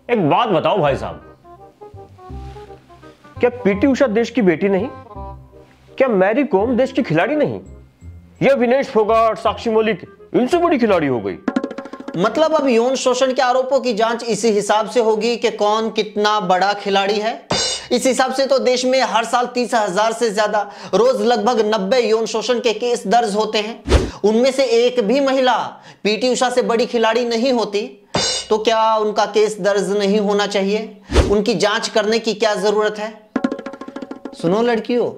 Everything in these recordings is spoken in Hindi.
एक बात बताओ भाई साहब, क्या पीटी उषा देश की बेटी नहीं? क्या मैरी कॉम देश की खिलाड़ी नहीं? या विनेश फोगाट, साक्षी मलिक इनसे बड़ी खिलाड़ी हो गई? मतलब अब यौन शोषण के आरोपों की जांच इसी हिसाब से होगी कि कौन कितना बड़ा खिलाड़ी है। इस हिसाब से तो देश में हर साल 30,000 से ज्यादा, रोज लगभग 90 यौन शोषण के केस दर्ज होते हैं। उनमें से एक भी महिला पीटी उषा से बड़ी खिलाड़ी नहीं होती, तो क्या उनका केस दर्ज नहीं होना चाहिए? उनकी जांच करने की क्या जरूरत है? सुनो लड़कियों,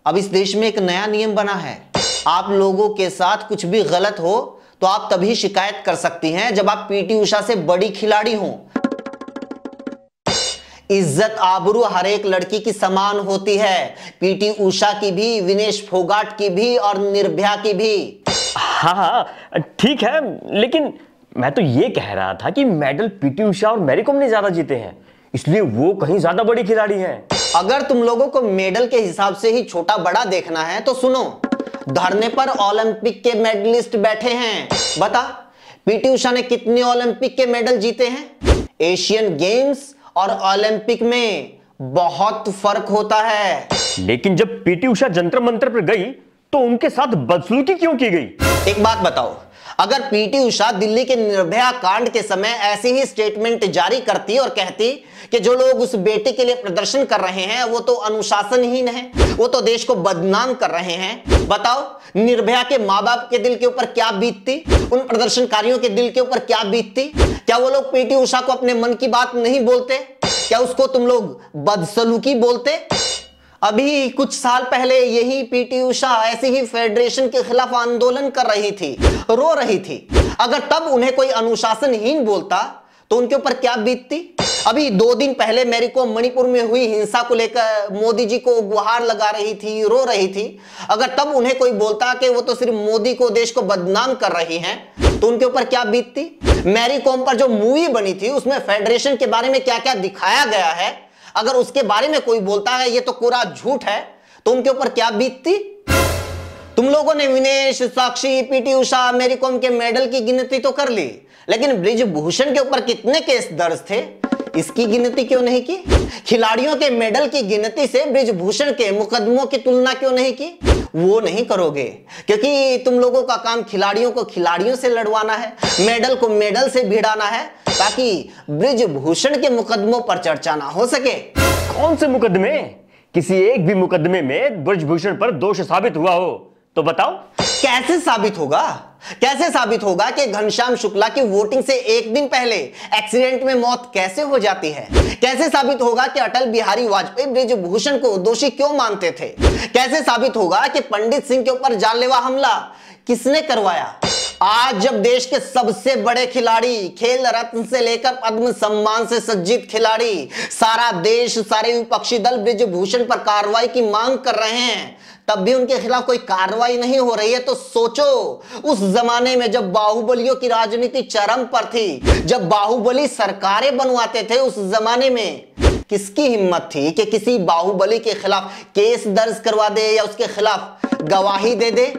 अब इस देश में एक नया नियम बना है। आप लोगों के साथ कुछ भी गलत हो तो आप तभी शिकायत कर सकती हैं जब आप पीटी उषा से बड़ी खिलाड़ी हो। इज्जत आबरू हर एक लड़की की समान होती है, पीटी उषा की भी, विनेश फोगाट की भी और निर्भया की भी। हाँ हाँ ठीक है, लेकिन मैं तो ये कह रहा था कि मेडल पीटी उषा और मैरी कॉम ने ज्यादा जीते हैं, इसलिए वो कहीं ज्यादा बड़ी खिलाड़ी हैं। अगर तुम लोगों को मेडल के हिसाब से ही छोटा बड़ा देखना है तो सुनो, धरने पर ओलंपिक के मेडलिस्ट बैठे हैं। बता, पीटी उषा ने कितने ओलंपिक के मेडल जीते हैं? एशियन गेम्स और ओलंपिक में बहुत फर्क होता है। लेकिन जब पीटी उषा जंतर मंतर पर गई तो उनके साथ बदसलूकी क्यों की गई? एक बात बताओ, अगर पीटी उषा दिल्ली के निर्भया कांड के समय ऐसी ही स्टेटमेंट जारी करती और कहती कि जो लोग उस बेटे के लिए प्रदर्शन कर रहे हैं वो तो अनुशासनहीन है, वो तो देश को बदनाम कर रहे हैं, बताओ निर्भया के माँ बाप के दिल के ऊपर क्या बीतती, उन प्रदर्शनकारियों के दिल के ऊपर क्या बीतती? क्या वो लोग पीटी उषा को अपने मन की बात नहीं बोलते? क्या उसको तुम लोग बदसलूकी बोलते? अभी कुछ साल पहले यही पीटी उषा ऐसे ही फेडरेशन के खिलाफ आंदोलन कर रही थी, रो रही थी। अगर तब उन्हें कोई अनुशासनहीन बोलता तो उनके ऊपर क्या बीतती? अभी 2 दिन पहले मेरी को मणिपुर में हुई हिंसा को लेकर मोदी जी को गुहार लगा रही थी, रो रही थी। अगर तब उन्हें कोई बोलता कि वो तो सिर्फ मोदी को, देश को बदनाम कर रही हैं, तो उनके ऊपर क्या बीतती? मैरी कॉम पर जो मूवी बनी थी उसमें फेडरेशन के बारे में क्या क्या दिखाया गया है, अगर उसके बारे में कोई बोलता है ये तो पूरा झूठ है, तो उनके ऊपर क्या बीतती? तुम लोगों ने विनेश, साक्षी, पीटी उषा, मैरी कॉम के मेडल की गिनती तो कर ली, लेकिन बृजभूषण के ऊपर कितने केस दर्ज थे इसकी गिनती क्यों नहीं की? खिलाड़ियों के मेडल की गिनती से बृजभूषण के मुकदमों की तुलना क्यों नहीं की? वो नहीं करोगे क्योंकि तुम लोगों का काम खिलाड़ियों को खिलाड़ियों से लड़वाना है, मेडल को मेडल से भिड़ाना है, ताकि बृजभूषण के मुकदमों पर चर्चा ना हो सके। कौन से मुकदमे? किसी एक भी मुकदमे में बृजभूषण पर दोष साबित हुआ हो तो बताओ। कैसे साबित होगा? कैसे साबित होगा कि घनश्याम शुक्ला की वोटिंग से 1 दिन पहले एक्सीडेंट में मौत कैसे हो जाती है? कैसे साबित होगा कि अटल बिहारी वाजपेयी बृजभूषण को दोषी क्यों मानते थे? कैसे साबित होगा कि पंडित सिंह के ऊपर जानलेवा हमला किसने करवाया? आज जब देश के सबसे बड़े खिलाड़ी, खेल रत्न से लेकर पद्म सम्मान से सज्जित खिलाड़ी, सारा देश, सारे विपक्षी दल बृजभूषण पर कार्रवाई की मांग कर रहे हैं, तब भी उनके खिलाफ कोई कार्रवाई नहीं हो रही है, तो सोचो उस जमाने में जब बाहुबलियों की राजनीति चरम पर थी, जब बाहुबली सरकारें बनवाते थे, उस जमाने में किसकी हिम्मत थी कि किसी बाहुबली के खिलाफ केस दर्ज करवा दे या उसके खिलाफ गवाही दे दे?